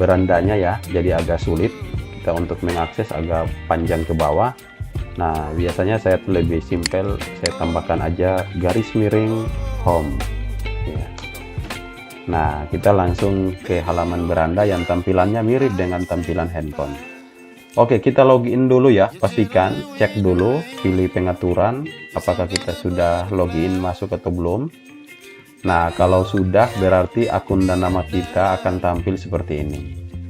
berandanya ya, jadi agak sulit kita untuk mengakses, agak panjang ke bawah. Nah, biasanya saya lebih simpel, saya tambahkan aja garis miring home ya. Nah, kita langsung ke halaman beranda yang tampilannya mirip dengan tampilan handphone. Oke, kita login dulu ya, pastikan cek dulu, pilih pengaturan apakah kita sudah login masuk atau belum. Nah, kalau sudah berarti akun dan nama kita akan tampil seperti ini.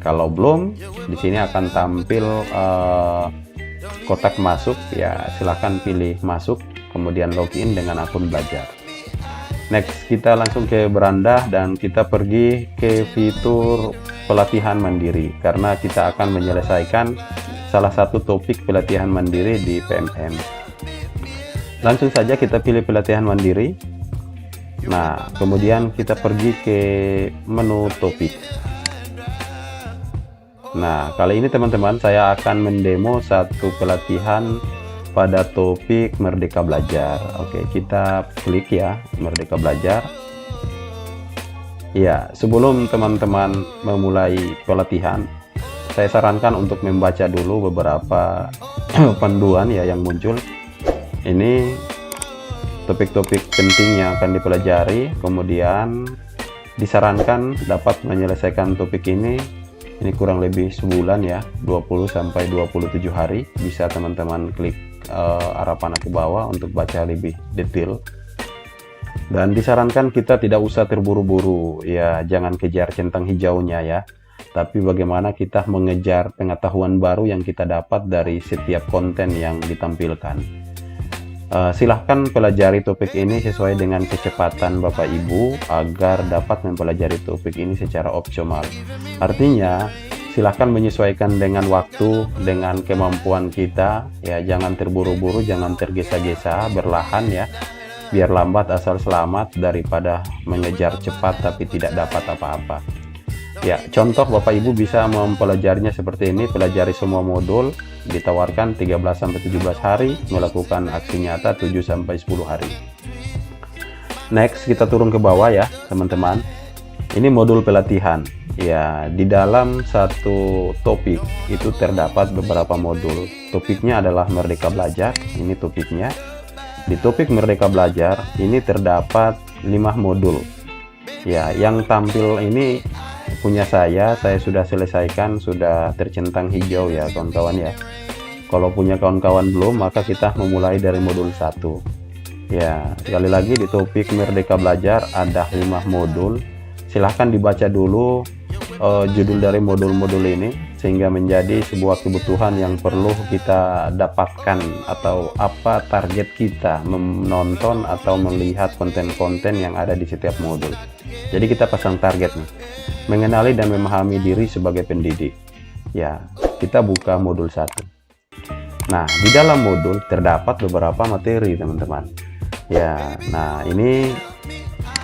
Kalau belum, di sini akan tampil kotak masuk ya, silahkan pilih masuk, kemudian login dengan akun belajar. Next, kita langsung ke beranda dan kita pergi ke fitur pelatihan mandiri karena kita akan menyelesaikan salah satu topik pelatihan mandiri di PMM. Langsung saja kita pilih pelatihan mandiri. Nah, kemudian kita pergi ke menu topik. Nah, kali ini teman-teman saya akan mendemo satu pelatihan pada topik Merdeka Belajar. Oke, kita klik ya, Merdeka Belajar. Ya, sebelum teman-teman memulai pelatihan, saya sarankan untuk membaca dulu beberapa panduan ya yang muncul. Ini topik-topik penting yang akan dipelajari, kemudian disarankan dapat menyelesaikan topik ini kurang lebih sebulan ya, 20-27 hari. Bisa teman-teman klik arah panah ke bawah untuk baca lebih detail. Dan disarankan kita tidak usah terburu-buru ya, jangan kejar centang hijaunya ya, tapi bagaimana kita mengejar pengetahuan baru yang kita dapat dari setiap konten yang ditampilkan. Silahkan pelajari topik ini sesuai dengan kecepatan Bapak Ibu agar dapat mempelajari topik ini secara optimal. Artinya silahkan menyesuaikan dengan waktu, dengan kemampuan kita ya, jangan terburu-buru, jangan tergesa-gesa, berlahan ya, biar lambat asal selamat daripada mengejar cepat tapi tidak dapat apa-apa ya. Contoh Bapak Ibu bisa mempelajarinya seperti ini, pelajari semua modul, ditawarkan 13-17 hari, melakukan aksi nyata 7-10 hari. Next, kita turun ke bawah ya teman-teman. Ini modul pelatihan ya, di dalam satu topik itu terdapat beberapa modul. Topiknya adalah Merdeka Belajar, ini topiknya. Di topik Merdeka Belajar ini terdapat 5 modul ya, yang tampil ini punya saya sudah selesaikan, sudah tercentang hijau ya kawan-kawan ya. Kalau punya kawan-kawan belum, maka kita memulai dari modul 1 ya. Sekali lagi, di topik Merdeka Belajar ada 5 modul. Silahkan dibaca dulu judul dari modul-modul ini sehingga menjadi sebuah kebutuhan yang perlu kita dapatkan, atau apa target kita menonton atau melihat konten-konten yang ada di setiap modul. Jadi kita pasang target nih, mengenali dan memahami diri sebagai pendidik ya. Kita buka modul 1. Nah, di dalam modul terdapat beberapa materi teman-teman ya. Nah, ini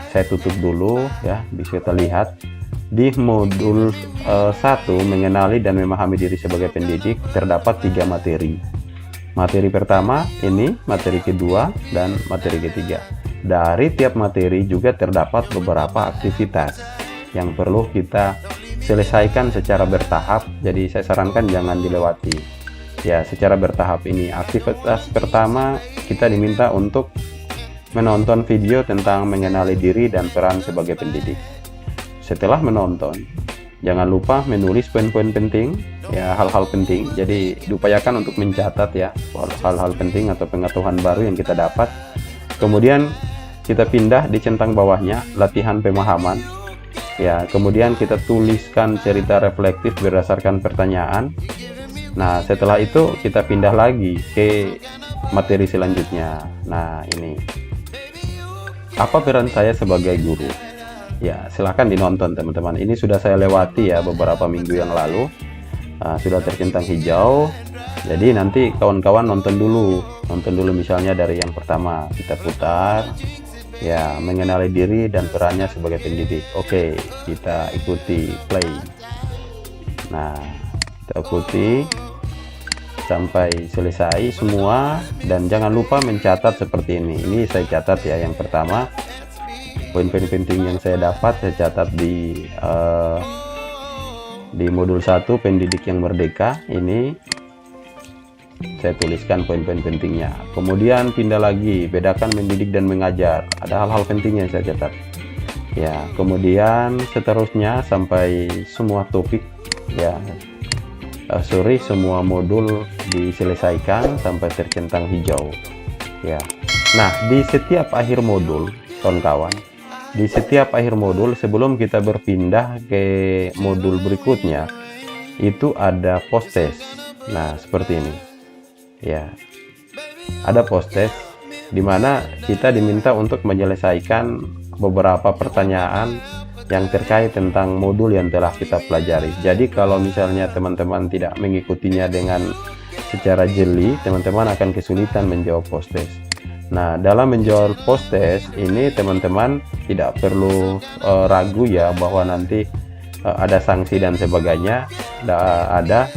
saya tutup dulu ya, bisa terlihat di modul 1 mengenali dan memahami diri sebagai pendidik terdapat 3 materi. Materi pertama ini, materi kedua, dan materi ketiga. Dari tiap materi juga terdapat beberapa aktivitas yang perlu kita selesaikan secara bertahap. Jadi saya sarankan jangan dilewati ya, secara bertahap ini. Aktivitas pertama, kita diminta untuk menonton video tentang mengenali diri dan peran sebagai pendidik. Setelah menonton, jangan lupa menulis poin-poin penting ya, hal-hal penting. Jadi diupayakan untuk mencatat ya hal-hal penting atau pengetahuan baru yang kita dapat. Kemudian kita pindah di centang bawahnya, latihan pemahaman ya. Kemudian kita tuliskan cerita reflektif berdasarkan pertanyaan. Nah, setelah itu kita pindah lagi ke materi selanjutnya. Nah, ini apa peran saya sebagai guru ya, silahkan dinonton teman-teman. Ini sudah saya lewati ya beberapa minggu yang lalu, sudah tercentang hijau. Jadi nanti kawan-kawan nonton dulu misalnya dari yang pertama, kita putar ya, mengenali diri dan perannya sebagai pendidik. Oke, kita ikuti play. Nah, kita ikuti sampai selesai semua, dan jangan lupa mencatat seperti ini. Ini saya catat ya, yang pertama poin-poin penting yang saya dapat saya catat di Di modul 1 pendidik yang merdeka, ini saya tuliskan poin-poin pentingnya. Kemudian pindah lagi, bedakan mendidik dan mengajar. Ada hal-hal pentingnya yang saya catat. Ya, kemudian seterusnya sampai semua topik, ya, semua modul diselesaikan sampai tercentang hijau. Ya. Nah, di setiap akhir modul, kawan-kawan, di setiap akhir modul sebelum kita berpindah ke modul berikutnya, itu ada post test. Nah, seperti ini. Ya, ada post test di mana kita diminta untuk menyelesaikan beberapa pertanyaan yang terkait tentang modul yang telah kita pelajari. Jadi kalau misalnya teman-teman tidak mengikutinya dengan secara jeli, teman-teman akan kesulitan menjawab post test. Nah, dalam menjawab post test ini teman-teman tidak perlu ragu ya bahwa nanti ada sanksi dan sebagainya. Ada.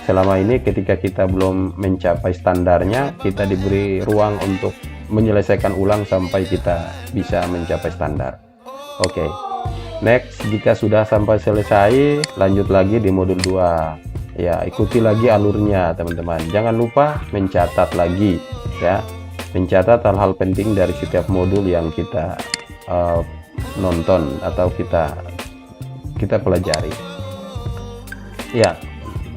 Selama ini ketika kita belum mencapai standarnya, kita diberi ruang untuk menyelesaikan ulang sampai kita bisa mencapai standar. Oke. Next, jika sudah sampai selesai, lanjut lagi di modul 2. Ya, ikuti lagi alurnya, teman-teman. Jangan lupa mencatat lagi ya. Mencatat hal-hal penting dari setiap modul yang kita nonton atau kita pelajari. Ya,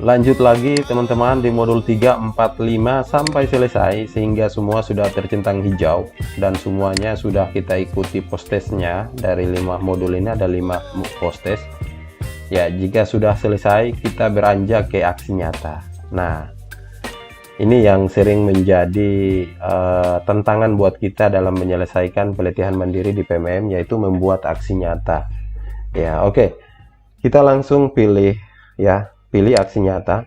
lanjut lagi teman-teman di modul 3, 4, 5 sampai selesai sehingga semua sudah tercentang hijau dan semuanya sudah kita ikuti post testnya. Dari 5 modul ini ada 5 post test. Ya, jika sudah selesai kita beranjak ke aksi nyata. Nah, ini yang sering menjadi tantangan buat kita dalam menyelesaikan pelatihan mandiri di PMM, yaitu membuat aksi nyata. Ya, oke. Kita langsung pilih ya, pilih aksi nyata.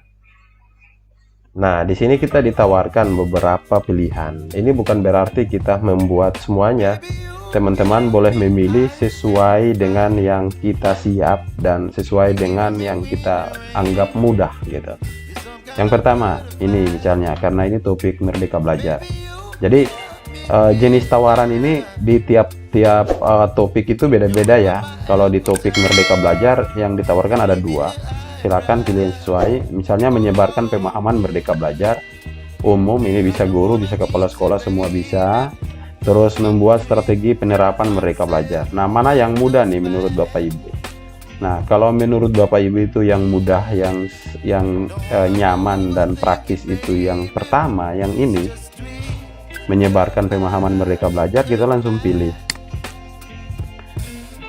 Nah, di sini kita ditawarkan beberapa pilihan. Ini bukan berarti kita membuat semuanya. Teman-teman boleh memilih sesuai dengan yang kita siap dan sesuai dengan yang kita anggap mudah gitu. Yang pertama, ini misalnya karena ini topik Merdeka Belajar. Jadi jenis tawaran ini di tiap-tiap topik itu beda-beda ya. Kalau di topik Merdeka Belajar yang ditawarkan ada 2. Silakan pilih yang sesuai. Misalnya menyebarkan pemahaman Merdeka Belajar umum, ini bisa guru, bisa kepala sekolah, semua bisa. Terus membuat strategi penerapan Merdeka Belajar. Nah, mana yang mudah nih menurut Bapak Ibu? Nah, kalau menurut Bapak Ibu itu yang mudah, yang nyaman dan praktis itu yang pertama, yang ini menyebarkan pemahaman Merdeka Belajar, kita langsung pilih.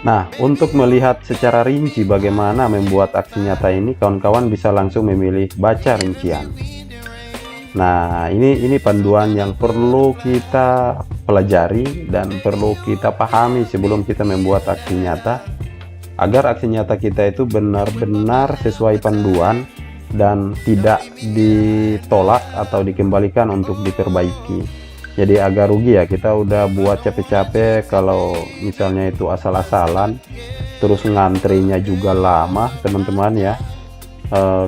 Nah, untuk melihat secara rinci bagaimana membuat aksi nyata ini, kawan-kawan bisa langsung memilih baca rincian. Nah, ini panduan yang perlu kita pelajari dan perlu kita pahami sebelum kita membuat aksi nyata, agar aksi nyata kita itu benar-benar sesuai panduan dan tidak ditolak atau dikembalikan untuk diperbaiki. Jadi agak rugi ya, kita udah buat capek-capek kalau misalnya itu asal-asalan, terus ngantrinya juga lama teman-teman ya.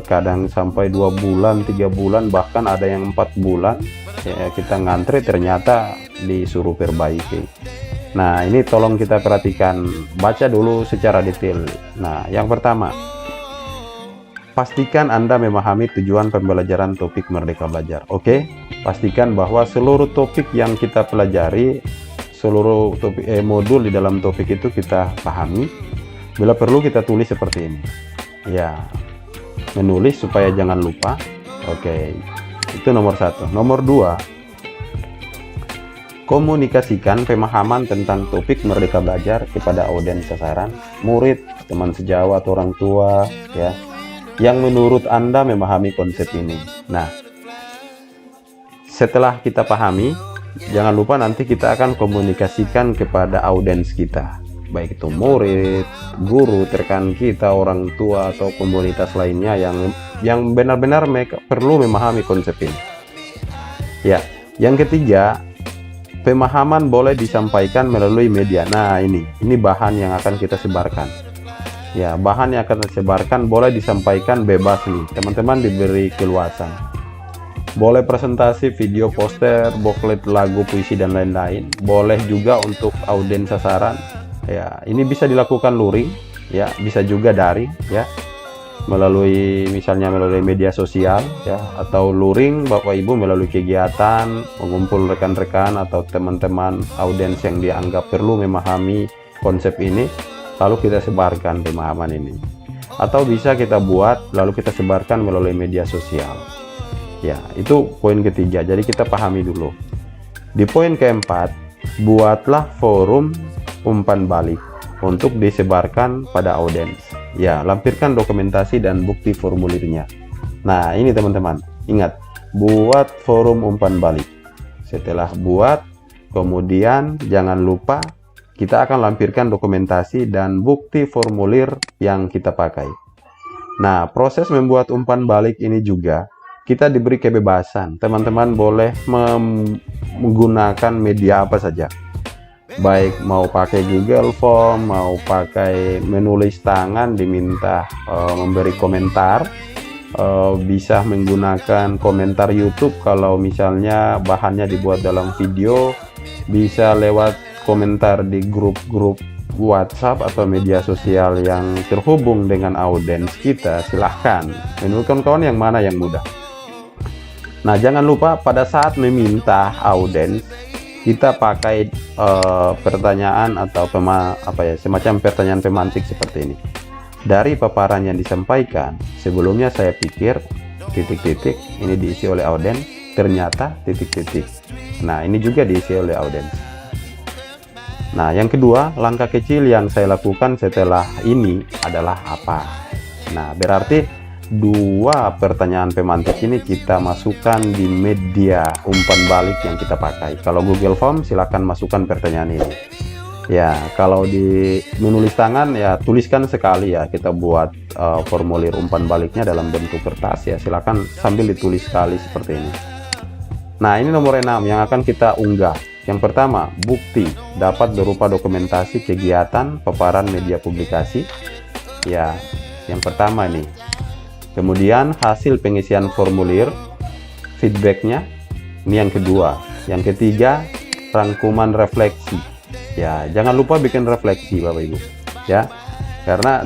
Kadang sampai 2 bulan, 3 bulan, bahkan ada yang 4 bulan ya, kita ngantri ternyata disuruh perbaiki. Nah, ini tolong kita perhatikan, baca dulu secara detail. Nah, yang pertama, pastikan Anda memahami tujuan pembelajaran topik Merdeka Belajar. Oke, pastikan bahwa seluruh topik yang kita pelajari, seluruh topik, modul di dalam topik itu kita pahami. Bila perlu kita tulis seperti ini. Ya, menulis supaya jangan lupa. Oke, itu nomor 1. Nomor 2, komunikasikan pemahaman tentang topik Merdeka Belajar kepada audiens sasaran, murid, teman sejawat, orang tua, ya, yang menurut Anda memahami konsep ini. Nah, setelah kita pahami, jangan lupa nanti kita akan komunikasikan kepada audiens kita, baik itu murid, guru, rekan kita, orang tua, atau komunitas lainnya yang benar-benar mereka perlu memahami konsep ini. Ya, yang ketiga, pemahaman boleh disampaikan melalui media. Nah, ini bahan yang akan kita sebarkan. Ya, bahan yang akan kita sebarkan boleh disampaikan bebas nih. Teman-teman diberi keluasan. Boleh presentasi, video, poster, booklet, lagu, puisi, dan lain-lain. Boleh juga untuk audiens sasaran. Ya, ini bisa dilakukan luring, ya, bisa juga daring, ya. melalui misalnya melalui media sosial ya, atau luring Bapak Ibu melalui kegiatan mengumpul rekan-rekan atau teman-teman audiens yang dianggap perlu memahami konsep ini, lalu kita sebarkan pemahaman ini. Atau bisa kita buat lalu kita sebarkan melalui media sosial ya. Itu poin ketiga, jadi kita pahami dulu. Di poin keempat, buatlah forum umpan balik untuk disebarkan pada audiens ya. Lampirkan dokumentasi dan bukti formulirnya. Nah ini teman-teman, ingat, buat forum umpan balik. Setelah buat, kemudian jangan lupa kita akan lampirkan dokumentasi dan bukti formulir yang kita pakai. Nah, proses membuat umpan balik ini juga kita diberi kebebasan. Teman-teman boleh menggunakan media apa saja. Baik mau pakai Google Form, mau pakai menulis tangan, diminta memberi komentar. Bisa menggunakan komentar YouTube kalau misalnya bahannya dibuat dalam video. Bisa lewat komentar di grup-grup WhatsApp atau media sosial yang terhubung dengan audiens kita. Silahkan menurut kawan-kawan yang mana yang mudah. Nah jangan lupa pada saat meminta audiens kita pakai pertanyaan atau semacam pertanyaan pemantik seperti ini. Dari paparan yang disampaikan sebelumnya saya pikir titik-titik ini diisi oleh audiens, ternyata titik-titik. Nah ini juga diisi oleh audiens. Nah yang kedua, langkah kecil yang saya lakukan setelah ini adalah apa? Nah berarti dua pertanyaan pemantik ini kita masukkan di media umpan balik yang kita pakai. Kalau Google Form silakan masukkan pertanyaan ini ya. Kalau di menulis tangan ya tuliskan sekali ya, kita buat formulir umpan baliknya dalam bentuk kertas ya, silakan sambil ditulis sekali seperti ini. Nah ini nomor 6 yang akan kita unggah. Yang pertama, bukti dapat berupa dokumentasi kegiatan paparan media publikasi ya, yang pertama nih. Kemudian hasil pengisian formulir, feedbacknya, ini yang kedua. Yang ketiga, rangkuman refleksi ya. Jangan lupa bikin refleksi Bapak Ibu ya, karena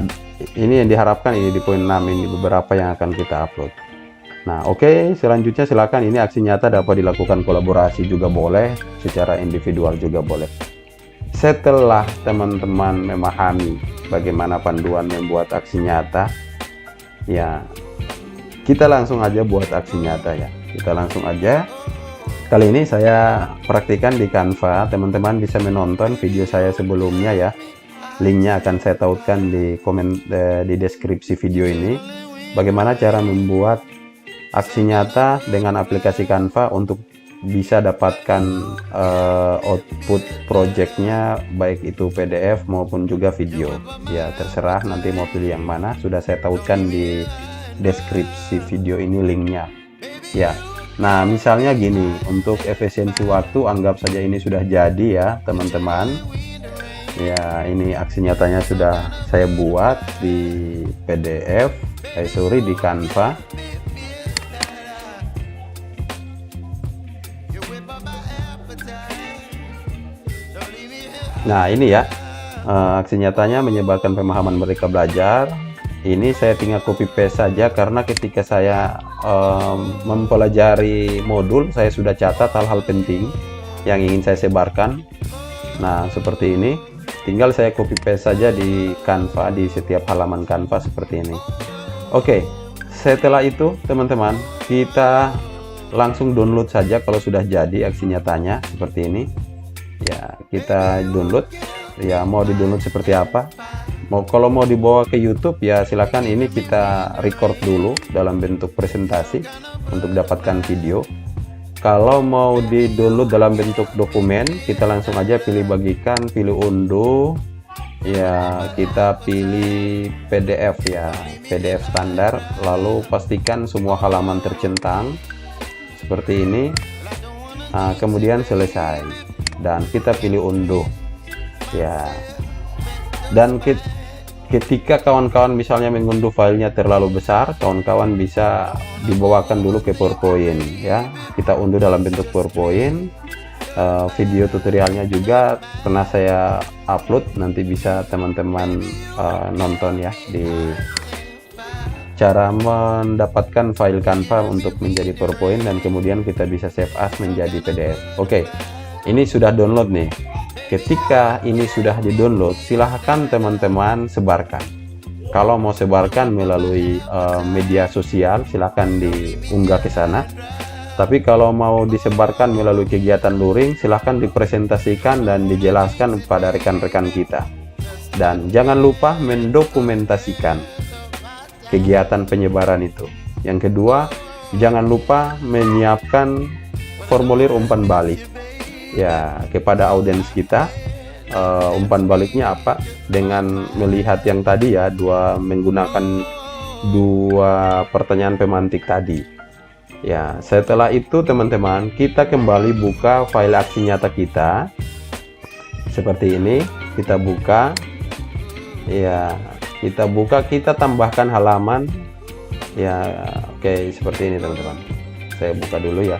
ini yang diharapkan ini di poin 6 ini beberapa yang akan kita upload. Nah oke, selanjutnya silakan, ini aksi nyata dapat dilakukan kolaborasi juga boleh, secara individual juga boleh. Setelah teman-teman memahami bagaimana panduan membuat aksi nyata ya, kita langsung aja buat aksi nyata ya. Kita langsung aja. Kali ini saya praktikan di Canva. Teman-teman bisa menonton video saya sebelumnya ya. Linknya akan saya tautkan di di deskripsi video ini. Bagaimana cara membuat aksi nyata dengan aplikasi Canva untuk bisa dapatkan output projectnya, baik itu PDF maupun juga video ya, terserah nanti mau pilih yang mana. Sudah saya tautkan di deskripsi video ini linknya ya. Nah misalnya gini, untuk efisiensi waktu anggap saja ini sudah jadi ya teman-teman ya. Ini aksi nyatanya sudah saya buat di PDF di Canva. Nah ini ya, aksi nyatanya menyebarkan pemahaman mereka belajar. Ini saya tinggal copy paste saja karena ketika saya mempelajari modul saya sudah catat hal-hal penting yang ingin saya sebarkan. Nah seperti ini, tinggal saya copy paste saja di Canva, di setiap halaman Canva seperti ini. Oke, setelah itu teman-teman kita langsung download saja kalau sudah jadi aksi nyatanya seperti ini ya. Kita download ya, mau di download seperti apa, kalau mau dibawa ke YouTube ya silakan. Ini kita record dulu dalam bentuk presentasi untuk dapatkan video. Kalau mau di download dalam bentuk dokumen, kita langsung aja pilih bagikan, pilih unduh ya, kita pilih PDF ya, PDF standar, lalu pastikan semua halaman tercentang seperti ini. Nah, kemudian selesai dan kita pilih unduh ya. Dan ketika kawan-kawan misalnya mengunduh filenya terlalu besar, kawan-kawan bisa dibawakan dulu ke PowerPoint ya. Kita unduh dalam bentuk PowerPoint. Video tutorialnya juga pernah saya upload, nanti bisa teman-teman nonton ya di cara mendapatkan file Canva untuk menjadi PowerPoint dan kemudian kita bisa save as menjadi PDF. Oke, ini sudah download nih. Ketika ini sudah di-download, silahkan teman-teman sebarkan. Kalau mau sebarkan melalui media sosial, silahkan diunggah ke sana. Tapi kalau mau disebarkan melalui kegiatan luring, silahkan dipresentasikan dan dijelaskan kepada rekan-rekan kita. Dan jangan lupa mendokumentasikan kegiatan penyebaran itu. Yang kedua, jangan lupa menyiapkan formulir umpan balik ya kepada audiens kita. Umpan baliknya apa? Dengan melihat yang tadi ya, menggunakan dua pertanyaan pemantik tadi ya. Setelah itu teman-teman, kita kembali buka file aksi nyata kita seperti ini. Kita buka ya, kita tambahkan halaman ya. Oke, seperti ini teman-teman. Saya buka dulu ya.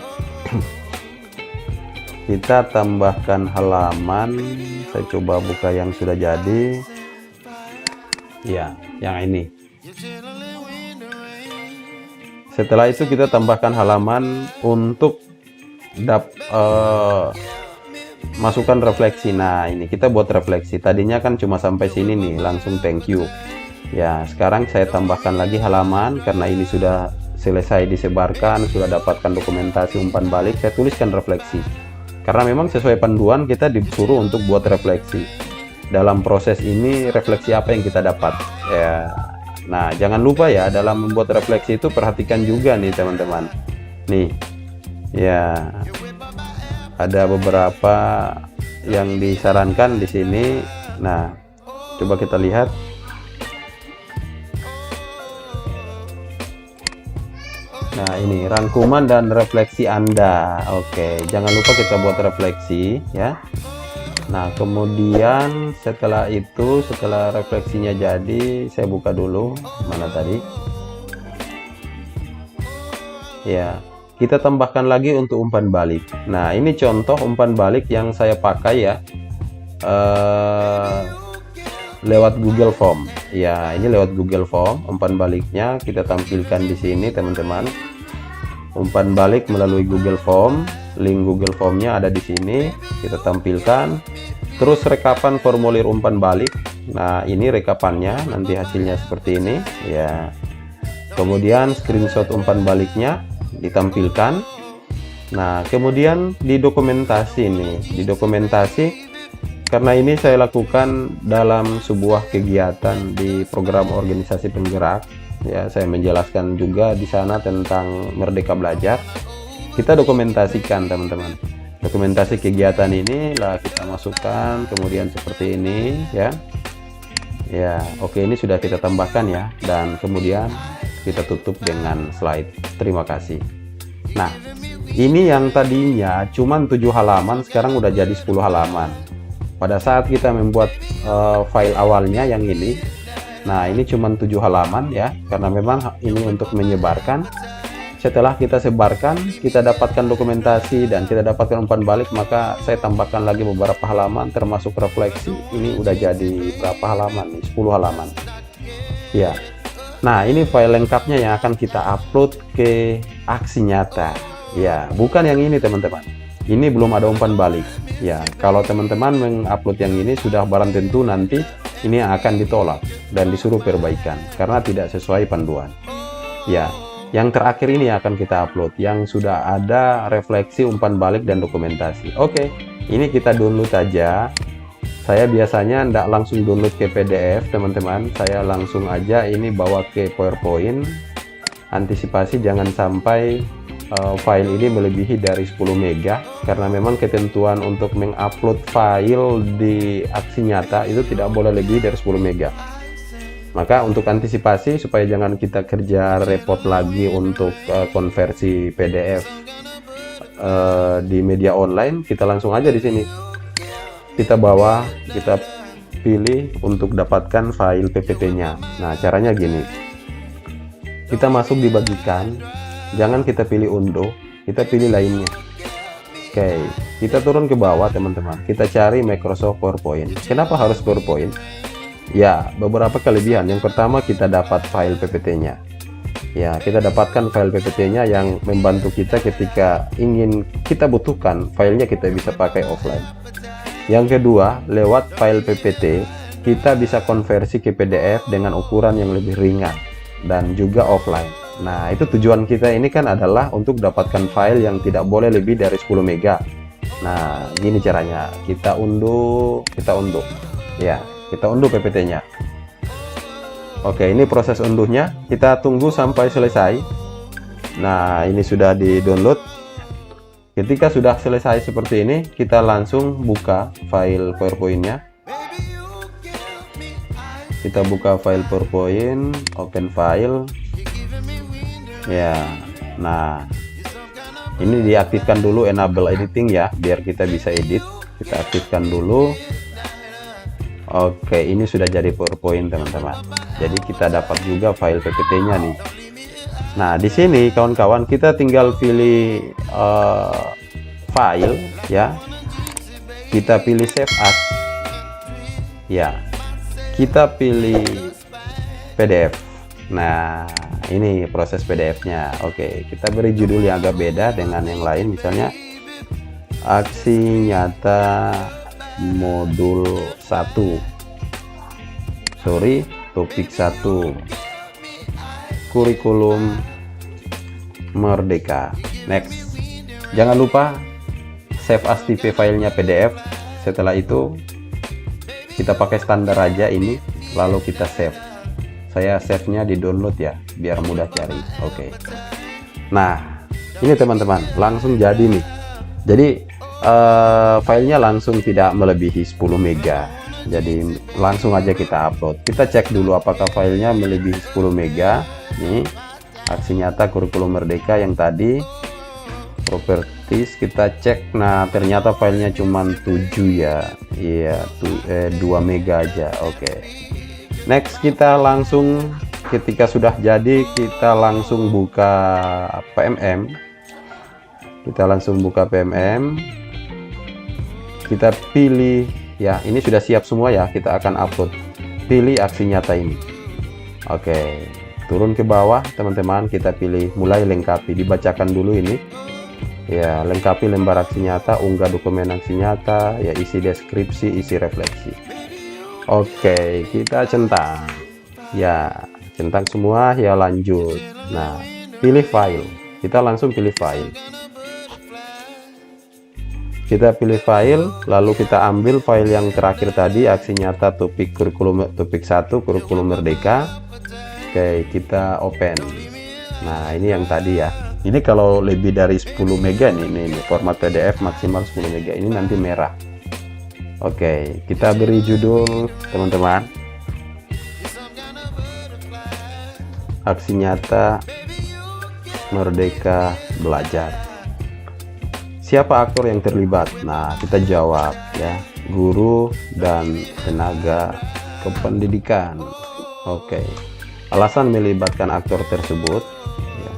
Kita tambahkan halaman. Saya coba buka yang sudah jadi ya, yang ini. Setelah itu kita tambahkan halaman untuk masukkan refleksi. Nah, ini kita buat refleksi. Tadinya kan cuma sampai sini nih, langsung thank you ya. Sekarang saya tambahkan lagi halaman karena ini sudah selesai disebarkan, sudah dapatkan dokumentasi umpan balik. Saya tuliskan refleksi karena memang sesuai panduan kita disuruh untuk buat refleksi. Dalam proses ini refleksi apa yang kita dapat ya. Nah, jangan lupa ya, dalam membuat refleksi itu perhatikan juga nih teman-teman. Nih ya, ada beberapa yang disarankan di sini. Nah, coba kita lihat. Nah, ini rangkuman dan refleksi Anda. Oke, jangan lupa kita buat refleksi ya. Nah, kemudian setelah itu, setelah refleksinya jadi, saya buka dulu mana tadi ya. Kita tambahkan lagi untuk umpan balik. Nah, ini contoh umpan balik yang saya pakai ya, lewat Google Form ya. Ini lewat Google Form umpan baliknya kita tampilkan di sini teman-teman. Umpan balik melalui Google Form, link Google Formnya ada di sini, kita tampilkan. Terus rekapan formulir umpan balik. Nah, ini rekapannya, nanti hasilnya seperti ini ya. Kemudian screenshot umpan baliknya ditampilkan. Nah, kemudian didokumentasi nih, didokumentasi karena ini saya lakukan dalam sebuah kegiatan di program organisasi penggerak ya. Saya menjelaskan juga di sana tentang Merdeka Belajar. Kita dokumentasikan teman-teman. Dokumentasi kegiatan ini lah kita masukkan, kemudian seperti ini ya. Ya, oke, ini sudah kita tambahkan ya, dan kemudian kita tutup dengan slide. Terima kasih. Nah, ini yang tadinya cuma 7 halaman sekarang udah jadi 10 halaman. Pada saat kita membuat file awalnya yang ini, nah ini cuma 7 halaman ya, karena memang ini untuk menyebarkan. Setelah kita sebarkan, kita dapatkan dokumentasi dan kita dapatkan umpan balik, maka saya tambahkan lagi beberapa halaman termasuk refleksi. Ini udah jadi berapa halaman nih? 10 halaman ya. Nah, ini file lengkapnya yang akan kita upload ke aksi nyata ya, bukan yang ini teman-teman. Ini belum ada umpan balik ya. Kalau teman-teman mengupload yang ini, sudah barang tentu nanti ini akan ditolak dan disuruh perbaikan karena tidak sesuai panduan ya. Yang terakhir ini akan kita upload yang sudah ada refleksi umpan balik dan dokumentasi. Oke, ini kita download aja. Saya biasanya tidak langsung download ke PDF teman-teman, saya langsung aja ini bawa ke PowerPoint. Antisipasi jangan sampai file ini melebihi dari 10 mega, karena memang ketentuan untuk mengupload file di aksi nyata itu tidak boleh lebih dari 10 mega. Maka untuk antisipasi supaya jangan kita kerja repot lagi untuk konversi PDF di media online, kita langsung aja di sini. Kita bawa, kita pilih untuk dapatkan file PPT-nya. Nah, caranya gini. Kita masuk di bagikan, jangan kita pilih unduh, kita pilih lainnya. Oke, kita turun ke bawah teman-teman. Kita cari Microsoft PowerPoint. Kenapa harus PowerPoint? Ya, beberapa kelebihan. Yang pertama, kita dapat file PPT-nya. Ya, kita dapatkan file PPT-nya yang membantu kita ketika ingin kita butuhkan filenya, kita bisa pakai offline. Yang kedua, lewat file PPT kita bisa konversi ke PDF dengan ukuran yang lebih ringan dan juga offline. Nah, itu tujuan kita ini kan adalah untuk dapatkan file yang tidak boleh lebih dari 10 mega. Nah, gini caranya, kita unduh ya, kita unduh PPT-nya. Oke, ini proses unduhnya, kita tunggu sampai selesai. Nah, ini sudah di download. Ketika sudah selesai seperti ini, kita langsung buka file PowerPoint-nya. Kita buka file PowerPoint, open file ya. Nah, ini diaktifkan dulu enable editing ya, biar kita bisa edit. Kita aktifkan dulu. Oke, ini sudah jadi PowerPoint teman-teman. Jadi kita dapat juga file PPT-nya nih. Nah, di sini kawan-kawan kita tinggal pilih file ya. Kita pilih save as. Ya. Kita pilih PDF. Nah, ini proses PDF-nya. Oke, kita beri judul yang agak beda dengan yang lain, misalnya aksi nyata modul 1, topik 1, kurikulum merdeka. Next, jangan lupa save as tipe filenya PDF. Setelah itu kita pakai standar aja ini, lalu kita save. Saya save-nya di download ya, biar mudah cari. Oke. Nah, ini teman-teman langsung jadi nih. Jadi filenya langsung tidak melebihi 10 mega. Jadi langsung aja kita upload. Kita cek dulu apakah filenya melebihi 10 mega. Nih, aksi nyata kurikulum merdeka yang tadi. Properties kita cek. Nah, ternyata filenya cuma 7 ya. Iya, 2 mega aja. Oke. Next, kita langsung ketika sudah jadi kita langsung buka PMM. Kita langsung buka PMM. Kita pilih ya, ini sudah siap semua ya, kita akan upload. Pilih aksi nyata ini. Oke, turun ke bawah teman-teman, kita pilih mulai lengkapi, dibacakan dulu ini ya, lengkapi lembar aksi nyata, unggah dokumen aksi nyata ya, isi deskripsi, isi refleksi. Oke, kita centang ya, centang semua ya, lanjut. Nah, pilih file, kita langsung pilih file. Kita pilih file, lalu kita ambil file yang terakhir tadi, aksi nyata topik 1, kurikulum merdeka. Oke, kita open. Nah, ini yang tadi ya. Ini kalau lebih dari 10 mega nih, ini format PDF maksimal 10 mega. Ini nanti merah. Oke, kita beri judul teman-teman. Aksi nyata Merdeka Belajar. Siapa aktor yang terlibat? Nah, kita jawab ya, guru dan tenaga kependidikan. Oke. Alasan melibatkan aktor tersebut ya.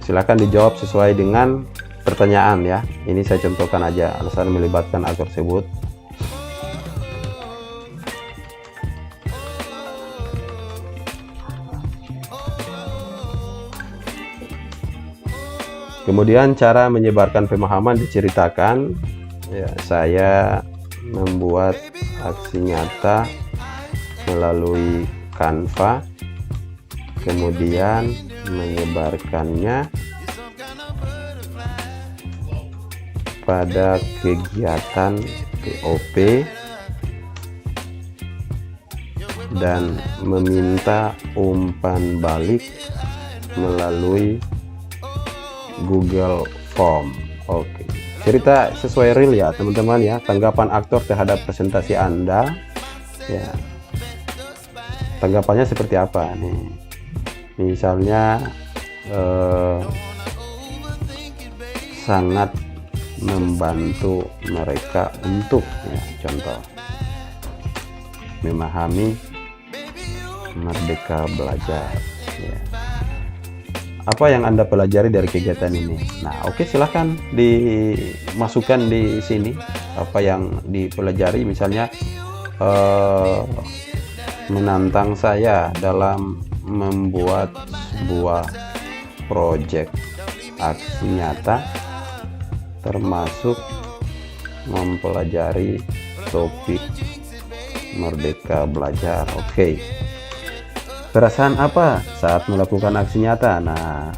Silakan dijawab sesuai dengan pertanyaan ya. Ini saya contohkan aja, alasan melibatkan aktor tersebut. Kemudian cara menyebarkan pemahaman diceritakan ya, saya membuat aksi nyata melalui Canva, kemudian menyebarkannya pada kegiatan POP dan meminta umpan balik melalui Google Form. Oke, cerita sesuai real ya teman-teman ya, tanggapan aktor terhadap presentasi Anda ya, tanggapannya seperti apa nih, misalnya sangat membantu mereka untuk ya, contoh memahami Merdeka Belajar ya. Apa yang Anda pelajari dari kegiatan ini? Nah, oke, silahkan dimasukkan di sini apa yang dipelajari, misalnya menantang saya dalam membuat sebuah proyek aksi nyata, termasuk mempelajari topik Merdeka Belajar. Oke. Perasaan apa saat melakukan aksi nyata? Nah,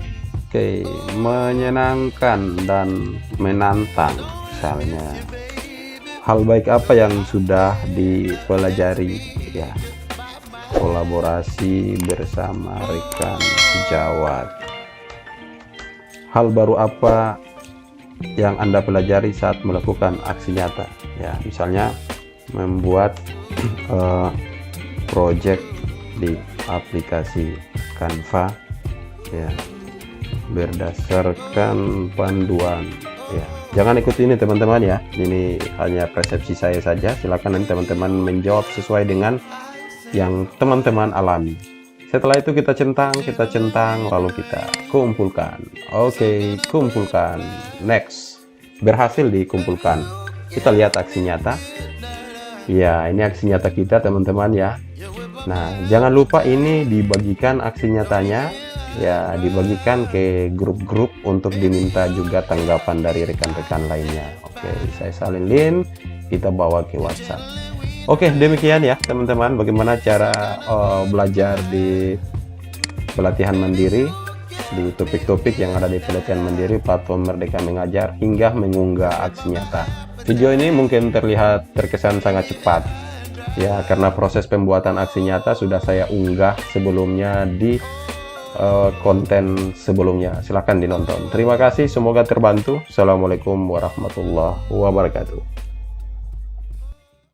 oke, menyenangkan dan menantang. Misalnya, hal baik apa yang sudah dipelajari? Ya, kolaborasi bersama rekan sejawat. Hal baru apa yang Anda pelajari saat melakukan aksi nyata? Ya, misalnya membuat project di aplikasi Canva, ya, berdasarkan panduan. Ya, jangan ikuti ini teman-teman ya. Ini hanya persepsi saya saja. Silakan nanti teman-teman menjawab sesuai dengan yang teman-teman alami. Setelah itu kita centang, lalu kita kumpulkan. Oke, kumpulkan. Next, berhasil dikumpulkan. Kita lihat aksi nyata. Ya, ini aksi nyata kita teman-teman ya. Nah, jangan lupa ini dibagikan aksi nyatanya. Ya, dibagikan ke grup-grup untuk diminta juga tanggapan dari rekan-rekan lainnya. Oke, saya salin link, kita bawa ke WhatsApp. Oke, demikian ya teman-teman, bagaimana cara belajar di pelatihan mandiri, di topik-topik yang ada di pelatihan mandiri platform Merdeka Mengajar, hingga mengunggah aksi nyata. Video ini mungkin terkesan sangat cepat ya, karena proses pembuatan aksi nyata sudah saya unggah sebelumnya di konten sebelumnya. Silahkan dinonton. Terima kasih, semoga terbantu. Assalamualaikum warahmatullahi wabarakatuh.